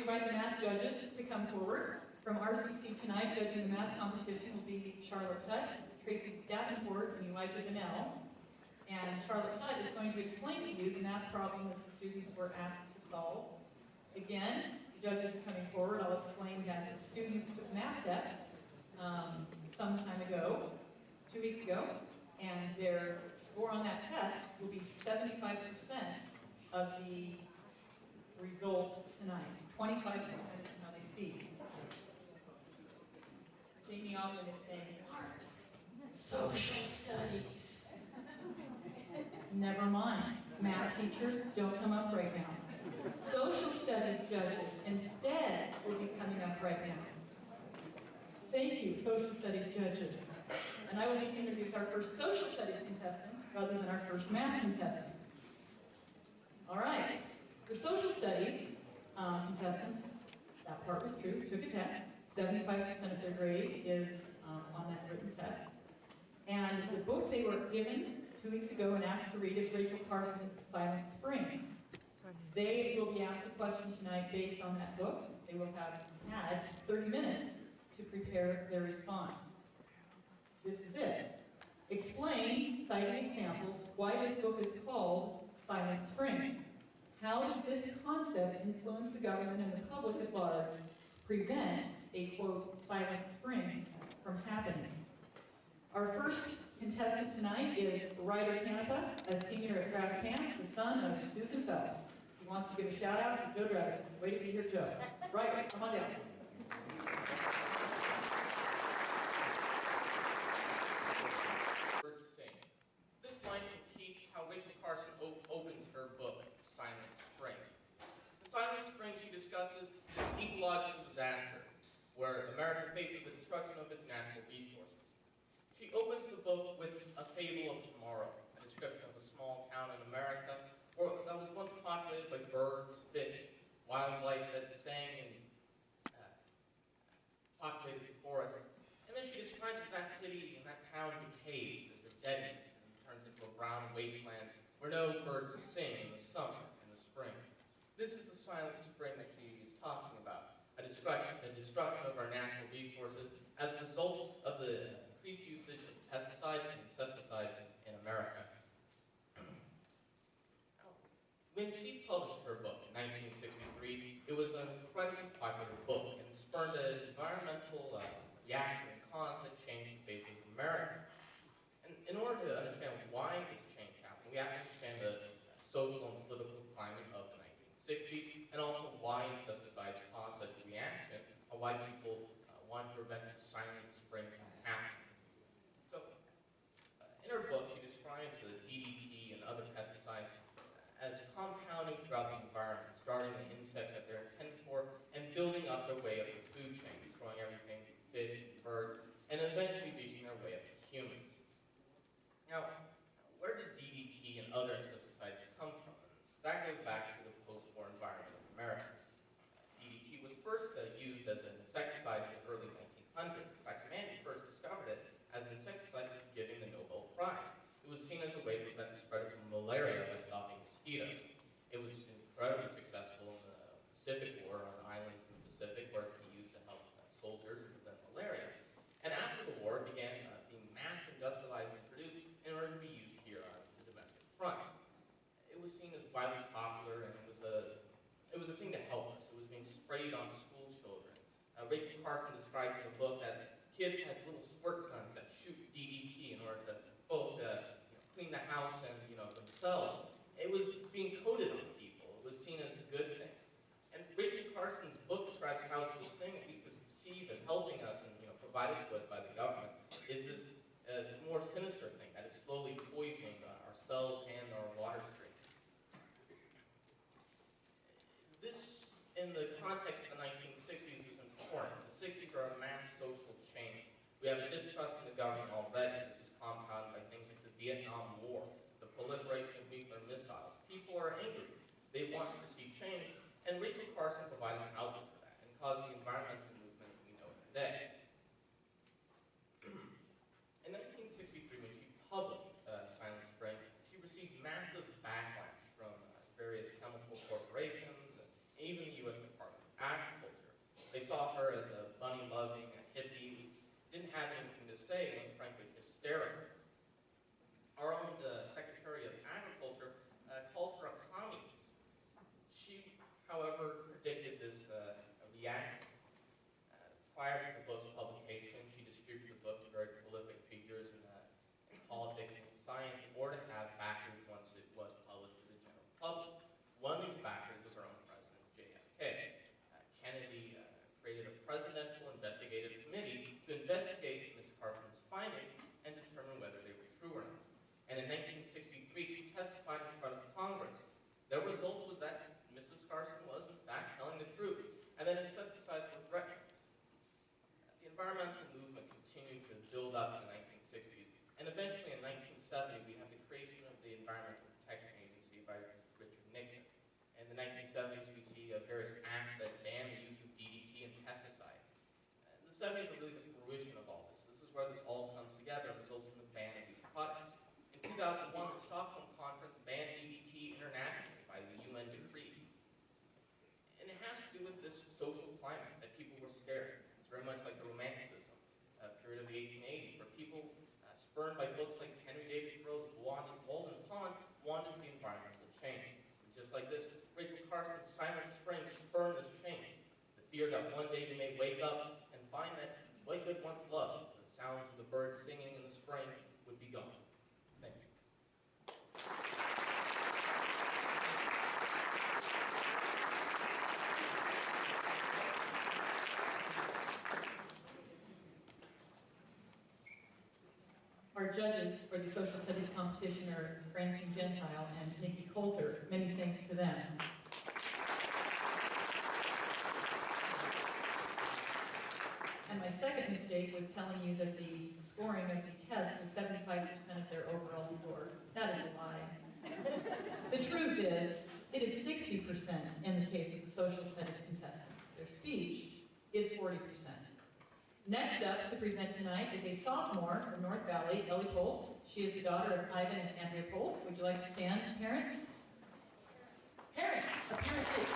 invite the math judges to come forward. From RCC tonight, judging the math competition will be Charlotte Hutt, Tracy Davenport, and Elijah Bennell. And Charlotte Hutt is going to explain to you the math problem that the students were asked to solve. Again, the judges are coming forward. I'll explain that the students took a math test some time ago, 2 weeks ago, and their score on that test will be 75% of the result tonight. 25% is how they speak. Jamie Ogden is saying, arts, social studies. Never mind. Math teachers, don't come up right now. Social studies judges instead will be coming up right now. Thank you, social studies judges. And I would like to introduce our first social studies contestant rather than our first math contestant. All right. The social studies contestants, that part was true, took a test. 75% of their grade is on that written test. And the book they were given 2 weeks ago and asked to read is Rachel Carson's The Silent Spring. They will be asked a question tonight based on that book. They will have had 30 minutes to prepare their response. This is it. Explain, citing examples, why this book is called Silent Spring. How did this concept influence the government and the public at large, prevent a, quote, silent spring from happening? Our first contestant tonight is Ryder Canepa, a senior at Grass Pants, the son of Susan Phelps. He wants to give a shout out to Joe Dravis. Way to be here, Joe. Ryder, come on down. This line impedes how Rachel Carson opens her book, Silent Spring. The Silent Spring she discusses is an ecological disaster where America faces the destruction of its natural resources. She opens the book with a fable of tomorrow, a description of a small town in America that was once populated by birds, fish, wildlife that sang and populated the forest. And then she describes that city and that town decays as a deadens and turns into a brown wasteland where no birds sing in the summer and the spring. This is the silent spring that she is talking about, a destruction of our natural resources as a result of the increased usage of pesticides and insecticides in America. When she published her book in 1963, it was an incredibly popular book and spurred an environmental reaction and cause that changed the face of America. And in order to understand why this change happened, we have to understand the social and political climate of the 1960s, and also why insecticides caused such a reaction, and why people wanted to prevent the silent spring from happening. So, in her book, she describes the DDT and other pesticides as compounding throughout the environment, starting the insects that they're intended for, and building up their way up the food chain, destroying everything from fish, birds, and eventually reaching their way up to humans. Now, where did DDT and other insecticides come from? That goes back to the post-war environment of America. DDT was first used as an insecticide in the early 1900s. In fact, the man who first discovered it as an insecticide was given the Nobel Prize. It was seen as a way to prevent the spread of malaria by stopping mosquitoes. It was incredibly successful in the Pacific War on islands in the Pacific where it was used to help soldiers prevent malaria. And after the war, it began being mass industrialized and produced in order to be used here on the domestic front. It was seen as widely popular, and it was a thing to help us. It was being sprayed on school children. Rachel Carson describes in the book that kids had little squirt guns that shoot DDT in order to both clean the house and themselves. It was being coated on people. It was seen as a good thing. And Rachel Carson's book describes how this thing that we perceive as helping us and provided to us by the government is this more sinister thing that is slowly poisoning ourselves and our water streams. This, in the context of the 1960s, is important. The 60s are a mass social change. We have a distrust in the government already. This is compounded by things like the Vietnam War, the proliferation of nuclear missiles. People are angry. They want to see change. And Rachel Carson provided an outlet for that and caused the environmental movement we know today. environmental movement continued to build up in the 1960s, and eventually in 1970 we have the creation of the Environmental Protection Agency by Richard Nixon. In the 1970s we see various acts that ban the use of DDT and pesticides. The 70s are really the fruition of all this. This is where this all comes together and results in the ban of these products. In 2001, the Stockholm Conference banned DDT internationally by the UN decree. And it has to do with this social climate that people were scared. It's very much like the Romanticism period of the 1880s, where people, spurned by books like Henry David Thoreau's Walden Pond, wanted to see environmental change. And just like this, Rachel Carson's Silent Spring spurned this change. The fear that one day they may wake up and find that what good once loved, the sounds of the birds singing in the spring, would be gone. Thank you. Our judges for the social studies competition are Francine Gentile and Nikki Coulter. Many thanks to them. And my second mistake was telling you that the scoring of the test was 75% of their overall score. That is a lie. The truth is, it is 60% in the case of the social studies contestant. Their speech is 40%. Next up to present tonight is a sophomore from North Valley, Ellie Polk. She is the daughter of Ivan and Andrea Polk. Would you like to stand, parents? Parents, appear please.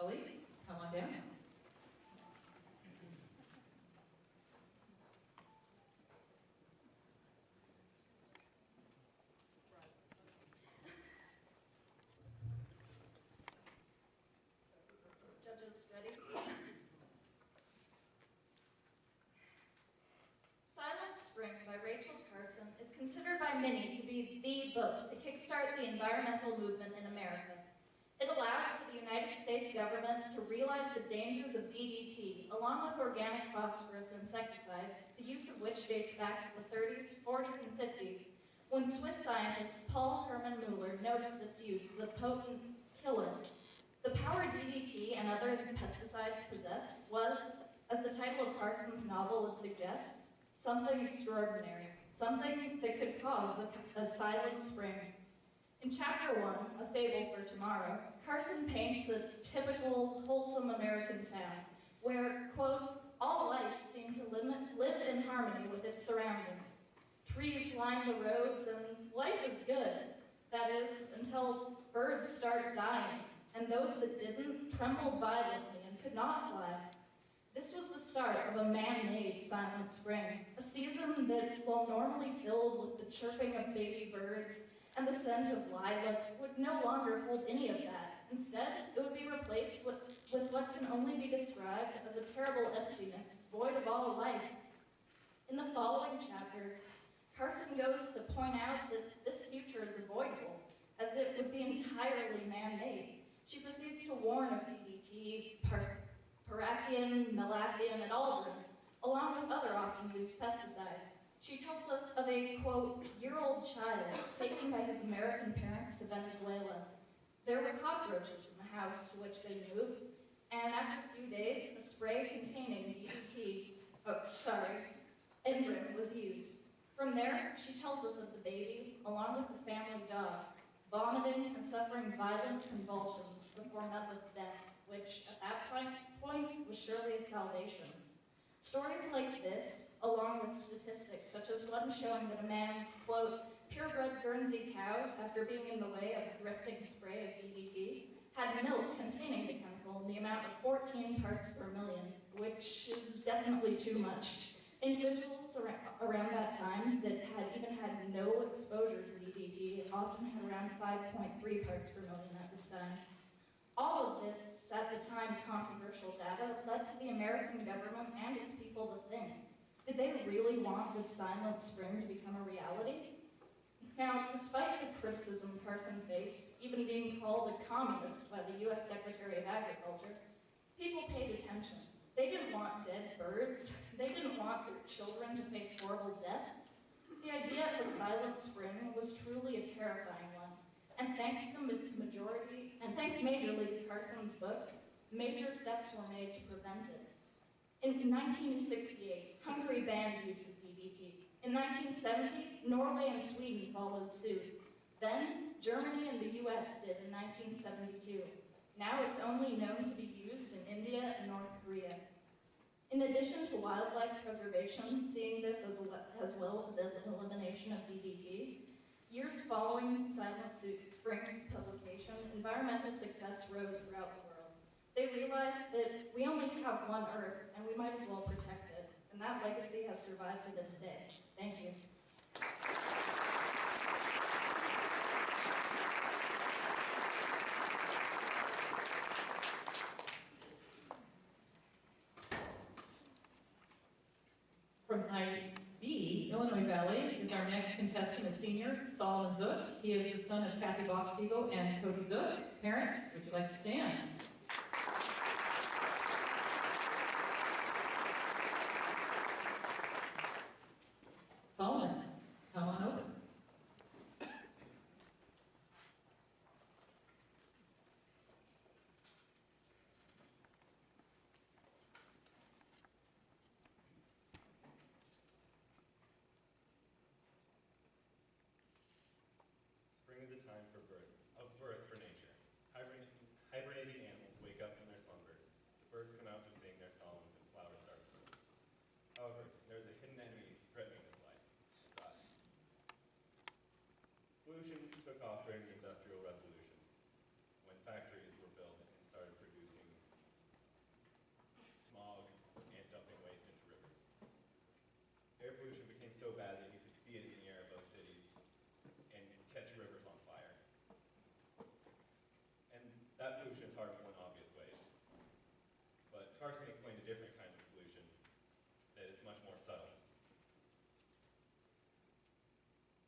Ellie, come on down. Judges, ready? Silent Spring by Rachel Carson is considered by many to be the book to kickstart the environmental movement in America. It allowed for the United States government to realize the dangers of DDT, along with organic phosphorus insecticides, the use of which dates back to the 30s, 40s, and 50s, when Swiss scientist Paul Hermann Mueller noticed its use as a potent killer. The power DDT and other pesticides possessed was, as the title of Carson's novel would suggest, something extraordinary, something that could cause a silent spring. In Chapter 1, A Fable for Tomorrow, Carson paints a typical, wholesome American town where, quote, all life seemed to live in harmony with its surroundings. Trees lined the roads and life was good. That is, until birds started dying, and those that didn't trembled violently and could not fly. This was the start of a man-made silent spring, a season that, while normally filled with the chirping of baby birds and the scent of lilac, would no longer hold any of that. Instead, it would be replaced with what can only be described as a terrible emptiness, void of all life. In the following chapters, Carson goes to point out that this future is avoidable, as it would be entirely man-made. She proceeds to warn of DDT, Paraquin, Malathion, and Aldrin, along with other often used pesticides. She tells us of a, quote, year-old child taken by his American parents to Venezuela. There were cockroaches in the house to which they moved, and after a few days, a spray containing Enbrin was used. From there, she tells us of the baby, along with the family dog, vomiting and suffering violent convulsions before met with death, which at that point was surely a salvation. Stories like this, along with statistics such as one showing that a man's, quote, purebred Guernsey cows, after being in the way of a drifting spray of DDT, had milk containing the chemical in the amount of 14 parts per million, which is definitely too much. Individuals around that time that had even had no exposure to DDT often had around 5.3 parts per million at this time. All of this, at the time controversial data, led to the American government and its people to think, did they really want this silent spring to become a reality? Now, despite the criticism Carson faced, even being called a communist by the US Secretary of Agriculture, people paid attention. They didn't want dead birds. They didn't want their children to face horrible deaths. The idea of a silent spring was truly a terrifying one. And thanks majorly to Carson's book, major steps were made to prevent it. In 1968, Hungary banned use of DDT. In 1970, Norway and Sweden followed suit. Then, Germany and the US did in 1972. Now it's only known to be used in India and North Korea. In addition to wildlife preservation, seeing this as well as the elimination of DDT, years following Silent Spring's publication, environmental success rose throughout the world. They realized that we only have one Earth, and we might as well protect it. And that legacy has survived to this day. Thank you. From IB, Illinois Valley, is our next contestant, a senior, Solomon Zook. He is the son of Kathy Boxteagle and Cody Zook. Parents, would you like to stand? Solomon, come on over. Spring is a time of birth for nature. Hibernating animals wake up from their slumber. The birds come out to sing their songs and flowers start to bloom. However, there is a hidden enemy threatening this life. It's us. Pollution took off during the Industrial Revolution, when factories were built and started producing smog and dumping waste into rivers. Air pollution became so bad that you could see it in the air above cities and catch rivers on fire. And that pollution is harmful in obvious ways. But Carson explained a different kind of pollution that is much more subtle.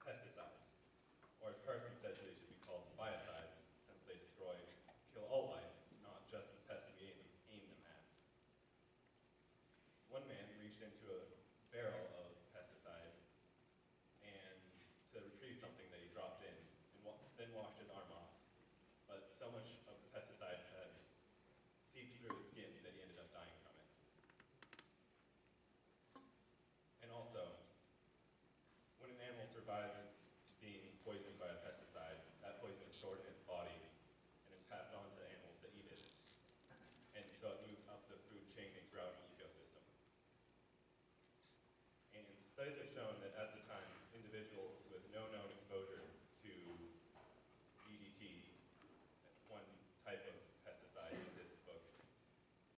Pesticides. Or as Carson says, they should be called biocides, since they kill all life, not just the pests we aim them at. One man reached into a barrel of pesticide and to retrieve something that he dropped in, and then washed his arm off. But so much of the pesticide had seeped through his skin that he ended up dying from it. And also, when an animal survives being poisoned by a pesticide, that poison is stored in its body and is passed on to the animals that eat it. And so it moves up the food chain and throughout the ecosystem. And studies have shown that at the time, individuals with no known